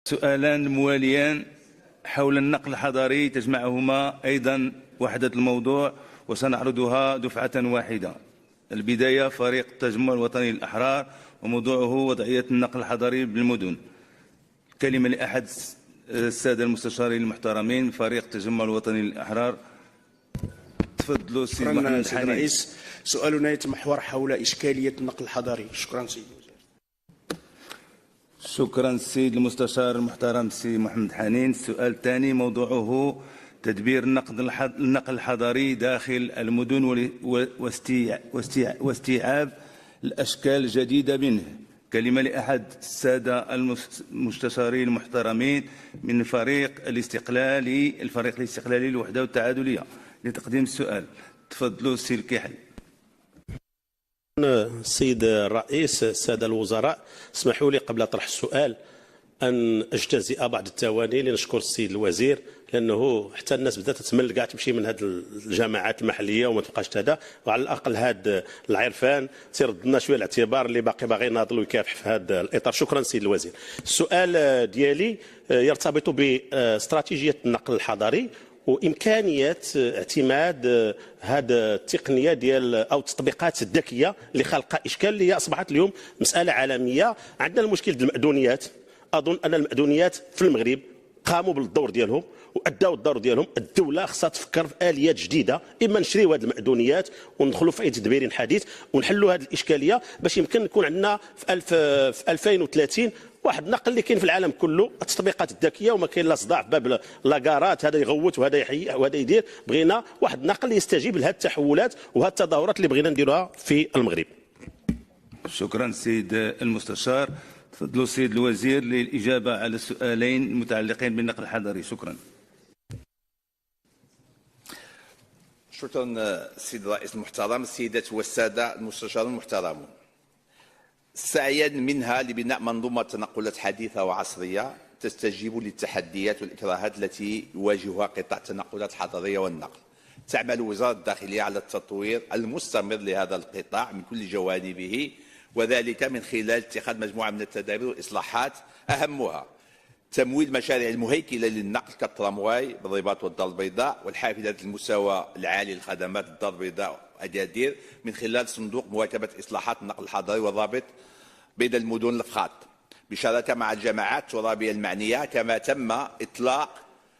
سؤالان مواليان حول النقل الحضري تجمعهما أيضا وحدة الموضوع، وسنعرضها دفعة واحدة. البداية فريق التجمع الوطني للأحرار، وموضوعه وضعية النقل الحضري بالمدن. كلمة لأحد السادة المستشارين المحترمين فريق التجمع الوطني للأحرار. تفضلوا سيد محمد سيد الرئيس، سؤالنا يتمحور حول إشكالية النقل الحضري. شكرا سيدي. شكرا السيد المستشار المحترم السيد محمد حنين. السؤال الثاني موضوعه تدبير النقل الحضري داخل المدن واستيعاب الأشكال الجديدة منه. كلمة لأحد السادة المستشارين المحترمين من الفريق الاستقلالي للوحدة والتعادلية لتقديم السؤال. تفضلوا السيد الكحل. السيد الرئيس، السادة الوزراء، اسمحوا لي قبل طرح السؤال أن أجتزئ بعض التواني لنشكر السيد الوزير، لأنه حتى الناس بدأت تتمل كاع تمشي من هذه الجامعات المحلية وما تبقاش هذا، وعلى الأقل هذا العرفان تيرد لنا شوية الاعتبار اللي باغي يناضل ويكافح في هذا الإطار. شكرا سيد الوزير. السؤال ديالي يرتبط باستراتيجية النقل الحضري وإمكانية اعتماد هذه التقنية ديال أو التطبيقات الذكية لخلق إشكال اللي أصبحت اليوم مسألة عالمية. عندنا المشكل ديال المأذونيات. أظن أن المأذونيات في المغرب قاموا بالدور ديالهم وأداوا الدور ديالهم. الدولة خصها تفكر في آليات جديدة، إما نشريو هذه المأذونيات وندخلوا في أي تدبير حديث ونحلوا هذه الإشكالية باش يمكن نكون عندنا في 2030 واحد النقل اللي كاين في العالم كله، التطبيقات الذكيه، وما كاين لا صداع في باب لاكارات، هذا يغوت وهذا يحيي وهذا يدير. بغينا واحد النقل اللي يستجيب لهذه التحولات وهذه التظاهرات اللي بغينا نديروها في المغرب. شكرا سيد المستشار. تفضلوا السيد الوزير للإجابة على السؤالين المتعلقين بالنقل الحضري. شكرا. شكرا السيد الرئيس المحترم. السيدات والسادة المستشارون المحترمون، سعيا منها لبناء منظومة تنقلات حديثة وعصرية تستجيب للتحديات والإكراهات التي يواجهها قطاع التنقلات الحضرية والنقل. تعمل وزارة الداخلية على التطوير المستمر لهذا القطاع من كل جوانبه، وذلك من خلال اتخاذ مجموعة من التدابير والإصلاحات، أهمها تمويل مشاريع المهيكلة للنقل كالترامواي بالرباط والدار البيضاء والحافلات المستوى العالي للخدمات الدار البيضاء وأكادير من خلال صندوق مواكبة إصلاحات النقل الحضري والرابط بين المدن الخاط بشراكة مع الجماعات الترابية المعنية، كما تم إطلاق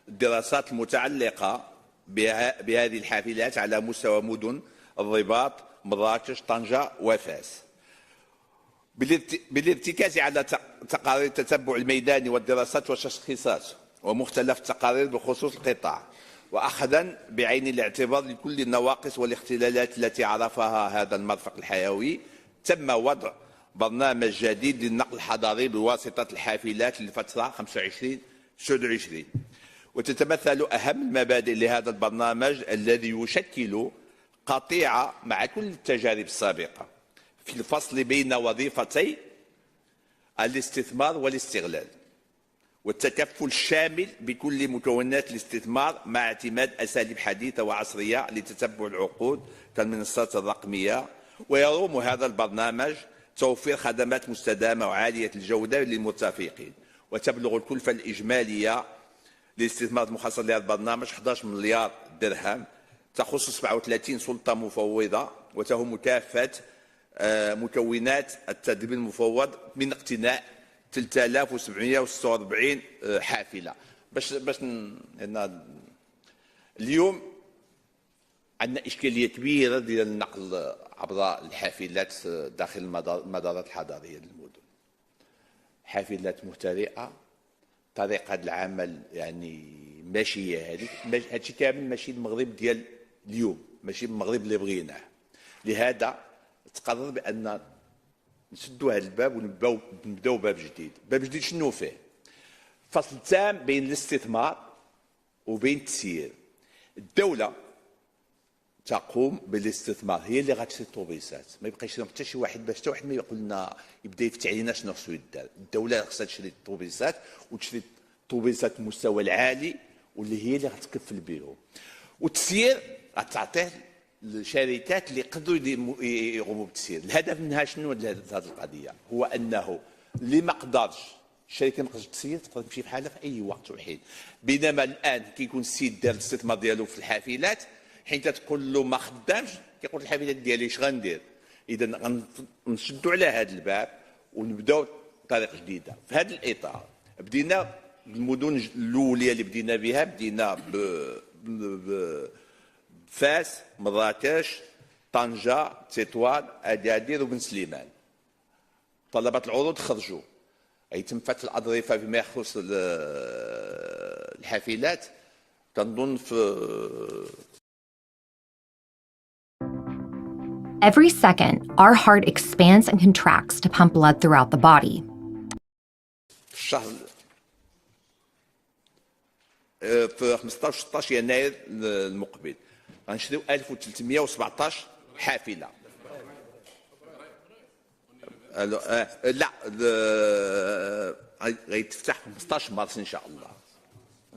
الدراسات المتعلقة بهذه الحافلات على مستوى مدن الرباط، مراكش، طنجة وفاس، بالارتكاز على تقارير التتبع الميداني والدراسات والتشخيصات ومختلف التقارير بخصوص القطاع، وأخذا بعين الاعتبار لكل النواقص والاختلالات التي عرفها هذا المرفق الحيوي. تم وضع برنامج جديد للنقل الحضري بواسطة الحافلات للفترة 25-29، وتتمثل أهم المبادئ لهذا البرنامج الذي يشكل قطيعة مع كل التجارب السابقة في الفصل بين وظيفتي الاستثمار والاستغلال والتكفل الشامل بكل مكونات الاستثمار مع اعتماد أساليب حديثة وعصرية لتتبع العقود كالمنصات الرقمية. ويروم هذا البرنامج توفير خدمات مستدامة وعالية الجودة للمتفقين، وتبلغ الكلفة الإجمالية للاستثمار المخصص لهذا البرنامج 11 مليار درهم، تخص 37 سلطة مفوضة وتهم كافة مكونات التدريب المفوض من اقتناء 3746 حافلة. باش اليوم عندنا إشكالية كبيرة ديال النقل عبر الحافلات داخل المدارات الحضرية للمدن. حافلات مهترئة، طريقة العمل يعني ماشية، هادشي كامل ماشي المغرب ديال اليوم، ماشي المغرب اللي بغيناه. لهذا تقرر بأن نسدوا هذا الباب ونبداو باب جديد. باب جديد شنو فيه؟ فصل تام بين الاستثمار وبين التسيير. الدولة تقوم بالاستثمار، هي اللي غتشري الطوبيسات، ما يبقاش حتى شي واحد باش حتى واحد ما يقول لنا يبدا يفتح علينا شنو خصو يدار. الدولة خصها تشري الطوبيسات وتشري الطوبيسات المستوى العالي واللي هي اللي غتكفل بهم. والتسيير غتعطيه الشركات اللي يقدروا يقوموا بالتسيير. الهدف منها شنو هذه القضيه؟ هو انه اللي ما قدرش الشركه ما تقدرش تسير، تقدر تمشي بحالها في اي وقت وحين. بينما الان كيكون السيد دار الاستثمار ديالو في الحافلات، حين تقول له ما خدامش كيقول الحافلات ديالي اش غندير. اذا غنشدوا على هذا الباب ونبداو طريق جديده. في هذا الاطار بدينا بالمدن الاوليه اللي بدينا بها، بدينا بفاس، مراكش، طنجه، تطوان، اكادير وبن سليمان. طلبات العروض خرجوا، يتم فتح الاظرفه فيما يخص الحافلات. تنظن في Every second, our heart expands and contracts to pump blood throughout the body. في الشهر في 15 يناير المقبل غنشريو 1317 حافله. لا، غيتفتح في 15 مارس ان شاء الله.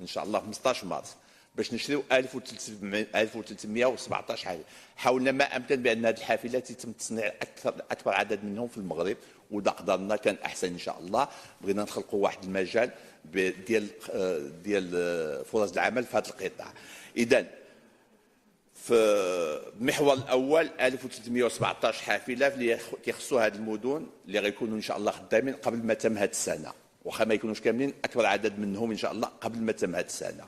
ان شاء الله 15 مارس باش نشريو 1317 حافله. حاولنا ما امكن بان هذه الحافلات يتم تصنيع اكبر عدد منهم في المغرب، واذا قدرنا كان احسن ان شاء الله. بغينا نخلقوا واحد المجال ديال فرص العمل في هذا القطاع. اذا في المحور الاول 1317 حافله اللي كيخصوا هذه المدن اللي غيكونوا ان شاء الله خدامين قبل ما تم هذه السنه، واخا ما يكونوش كاملين اكبر عدد منهم ان شاء الله قبل ما تم هذه السنه.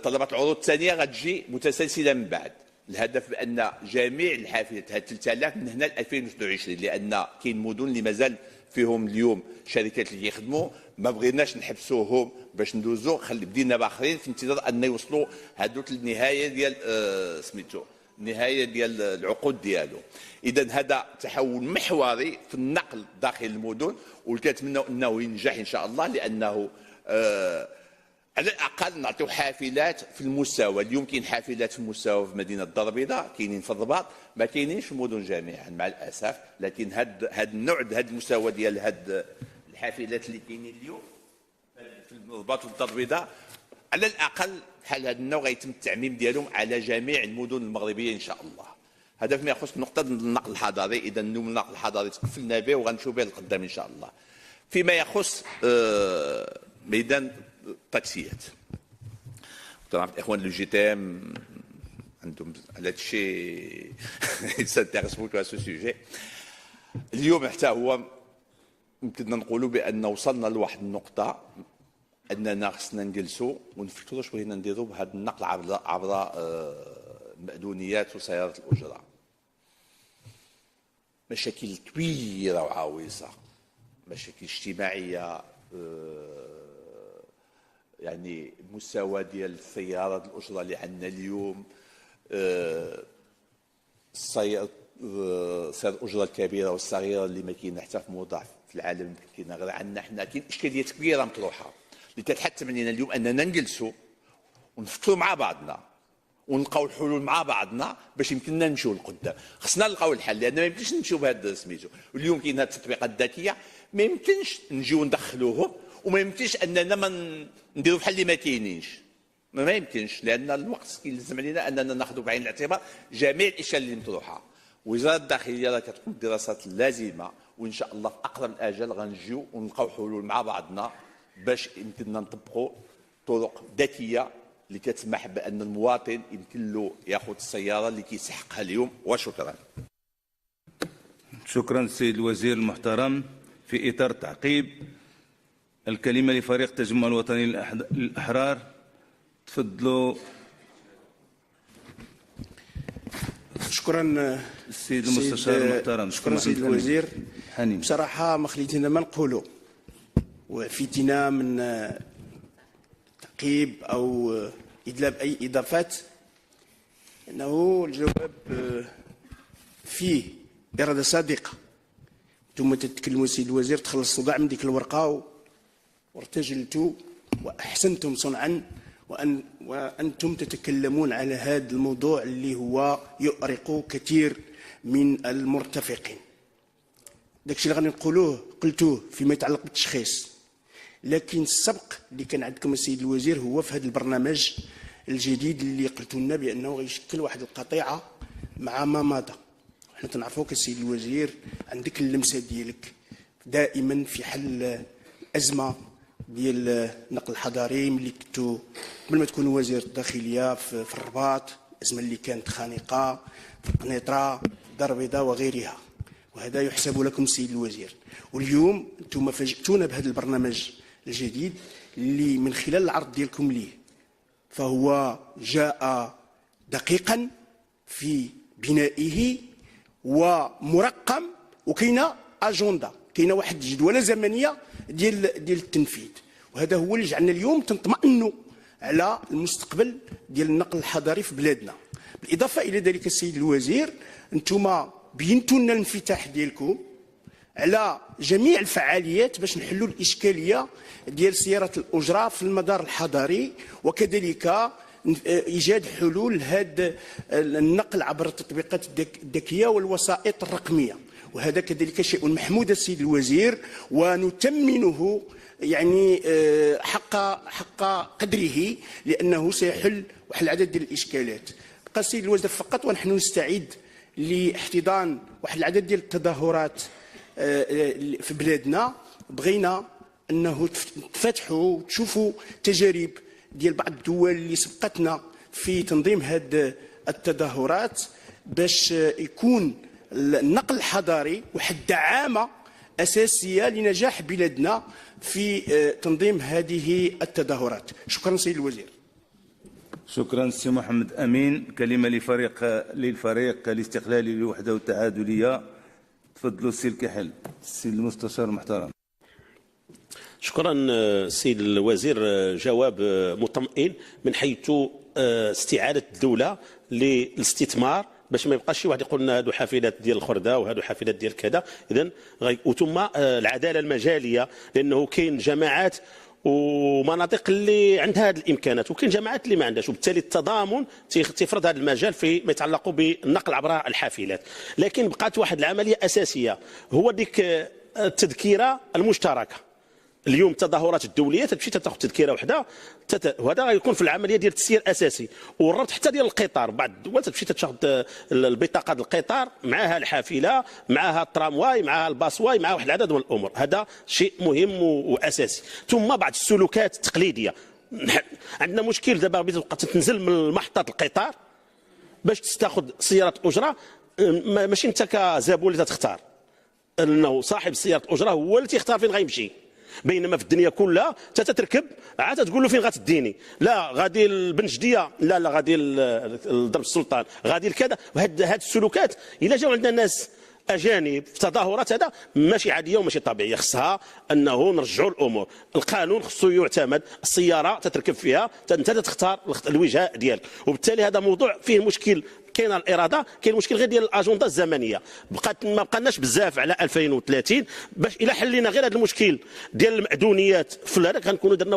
طلبات العروض الثانيه غتجي متسلسله من بعد. الهدف بان جميع الحافلات هاد 3000 من هنا ل 2021، لان كاين مدن اللي مازال فيهم اليوم شركات اللي كيخدموا، ما بغيناش نحبسوهم باش ندوزو، بدينا باخرين في انتظار ان يوصلوا هذوك للنهايه ديال سميتو النهايه ديال العقود ديالو. اذا هذا تحول محوري في النقل داخل المدن، وكنتمنوا انه ينجح ان شاء الله، لانه على الاقل نعطيو حافلات في المستوى. اليوم كاين حافلات في المستوى في مدينه الدار البيضاء، كاينين في الرباط، ما كاينينش في المدن جميعا مع الاسف. لكن هاد النوع، هاد المستوى ديال هاد الحافلات اللي كاينين اليوم في الرباط والدار البيضاء، على الاقل بحال هذا النوع غيتم التعميم ديالهم على جميع المدن المغربيه ان شاء الله. هذا فيما يخص نقطه النقل الحضاري. اذا النقل الحضاري تكفلنا به وغنمشيو به للقدام ان شاء الله. فيما يخص ميدان التاكسيات، طبعا الاخوان لو جي تي ام عندهم على هذا الشيء سانتيريس بوكو على سو سوجي. اليوم حتى هو يمكننا نقولوا بان وصلنا لواحد النقطه اننا خصنا نجلسوا ونفكروا اش بغينا نديروا بهذا النقل عبر المأذونيات وسيارات الاجره. مشاكل كبيره وعويصه، مشاكل اجتماعيه، يعني المستوى ديال السيارات الاجره اللي عندنا اليوم، سيارات الاجره الكبيره والصغيره اللي ما كاينه حتى في موضع في العالم، كاينه غير عندنا حنا. كاين اشكاليات كبيره مطروحه اللي كتحتم علينا اليوم اننا نجلسوا ونفكروا مع بعضنا ونلقاو الحلول مع بعضنا باش يمكننا نمشيو لقدام. خصنا نلقاو الحل، لان ما يمكنش نمشيو بهذا سميتو. واليوم كاين هذه التطبيقات الذكيه ما يمكنش نجيو ندخلوهم، وما يمكنش اننا ما نديروا بحال اللي ما كاينينش. ما يمكنش، لان الوقت كيلزم علينا اننا ناخذوا بعين الاعتبار جميع الاشياء اللي مطروحه. وزاره الداخليه راه كتقوم بالدراسات اللازمه، وان شاء الله في اقرب الاجل غنجيو ونلقاو حلول مع بعضنا باش يمكننا نطبقوا طرق ذكيه اللي كتسمح بان المواطن يمكن له ياخذ السياره اللي كيسحقها اليوم. وشكرا. شكرا السيد الوزير المحترم. في اطار تعقيب الكلمه لفريق التجمع الوطني للاحرار، تفضلوا. شكرا السيد المستشار المحترم. شكرا سيد الوزير. حنين. بصراحه ما خليتنا ما نقولوا وفيتنا من تعقيب او ادلاب اي اضافات، انه الجواب فيه اراده صادقه. ثم تتكلموا سيد الوزير، تخلصوا كاع من ديك الورقه وارتجلتوا واحسنتم صنعا، وانتم تتكلمون على هذا الموضوع اللي هو يؤرق كثير من المرتفقين. داكشي اللي غادي نقولوه قلتوه فيما يتعلق بالتشخيص، لكن السبق اللي كان عندكم السيد الوزير هو في هذا البرنامج الجديد اللي قلتوا لنا بانه غيشكل واحد القطيعه مع ما مضى. حنا تنعرفوك السيد الوزير، عندك اللمسه ديالك دائما في حل ازمه ديال النقل الحضري. ملي كنتو قبل ما تكونوا وزير الداخليه في الرباط، الازمه اللي كانت خانقه في القنيطره، الدار البيضاء وغيرها، وهذا يحسب لكم سيد الوزير. واليوم انتم فاجئتونا بهذا البرنامج الجديد اللي من خلال العرض ديالكم ليه فهو جاء دقيقا في بنائه ومرقم، وكاينه اجنده، كاينه واحد الجدوله زمنيه ديال التنفيذ، وهذا هو اللي جعلنا اليوم تنطمئنوا على المستقبل ديال النقل الحضري في بلادنا. بالاضافه الى ذلك السيد الوزير، انتم بينتوا لنا الانفتاح ديالكم على جميع الفعاليات باش نحلوا الاشكاليه ديال سياره الاجره في المدار الحضري، وكذلك ايجاد حلول لهذا النقل عبر التطبيقات الذكيه والوسائط الرقميه، وهذا كذلك شيء محمود السيد الوزير، ونثمنه يعني حق قدره، لانه سيحل واحد العدد ديال الاشكالات. بقى السيد الوزير فقط ونحن نستعد لاحتضان واحد العدد ديال التظاهرات في بلادنا. بغينا انه تفتحوا وتشوفوا تجارب ديال بعض الدول اللي سبقتنا في تنظيم هذه التظاهرات، باش يكون النقل الحضري واحد دعامه اساسيه لنجاح بلادنا في تنظيم هذه التظاهرات. شكرا سيد الوزير. شكرا سي محمد امين. كلمه للفريق الاستقلالي للوحده والتعادليه. تفضلوا السي الكحل، السي المستشار المحترم. شكرا سيد الوزير، جواب مطمئن من حيث استعاده الدوله للاستثمار، باش ما يبقاش شي واحد يقول لنا هادو حافلات ديال الخرده وهادو حافلات ديال كذا. اذا وثم العداله المجاليه، لانه كاين جماعات ومناطق اللي عندها هذه الامكانات وكاين جماعات اللي ما عندهاش، وبالتالي التضامن تفرض هذا المجال فيما يتعلق بالنقل عبر الحافلات. لكن بقات واحد العمليه اساسيه، هو ديك التذكره المشتركه. اليوم التظاهرات الدوليه تمشي تاخذ تذكره وحده، وهذا غيكون في العمليه ديال التسيير اساسي، والربط حتى ديال القطار. بعض الدول تمشي تاخذ البطاقه ديال القطار معها الحافله، معها الترامواي، معها الباسواي، معها واحد العدد من الامور. هذا شيء مهم واساسي. ثم بعض السلوكات التقليديه، عندنا مشكل دابا تبقى تنزل من محطه القطار باش تاخذ سياره اجره، ماشي انت كزبون اللي تختار، انه صاحب سياره اجره هو اللي تيختار فين غيمشي. بينما في الدنيا كلها تتركب عاد تقول له فين غتديني، لا غادي البنجديه، لا غادي لضرب السلطان، غادي لكذا. وهاد السلوكات الا جاو عندنا ناس اجانب في تظاهرات هذا ماشي عاديه وماشي طبيعيه، خصها انه نرجعوا الامور. القانون خصو يعتمد، السياره تتركب فيها انت تختار الوجهه ديالك، وبالتالي هذا موضوع فيه مشكل. كاين الاراده، كاين مشكل غير ديال الاجنده الزمنيه. ما بقناش بزاف على 2030 باش الا حلينا غير هذا المشكل ديال المعدونيات في هذاك غنكونوا درنا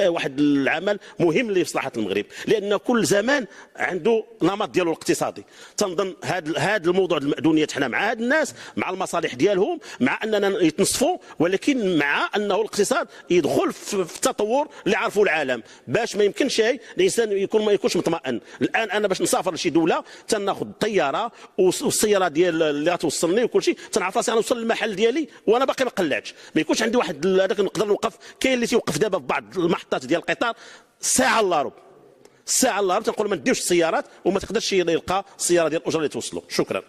واحد العمل مهم لمصلحه المغرب، لان كل زمان عنده نمط ديالو الاقتصادي. تنظن هذا الموضوع المعدونيات حنا مع هاد الناس، مع المصالح ديالهم، مع اننا يتنصفوا، ولكن مع انه الاقتصاد يدخل في التطور اللي عرفوا العالم، باش ما يمكنش الانسان ما يكونش مطمئن. الان انا باش نسافر لشي دوله تناخذ الطياره والسياره ديال اللي غتوصلني وكل شيء، تنعرف راسي غنوصل للمحل ديالي وانا باقي ما قلعتش. ما يكونش عندي واحد هذاك نقدر نوقف. كاين اللي تيوقف دابا في بعض المحطات ديال القطار ساعه الا ربع، ساعه الا ربع، تنقول ما نديوش السيارات وما تقدرش يلقى السياره ديال الاجره اللي توصلوا. شكرا.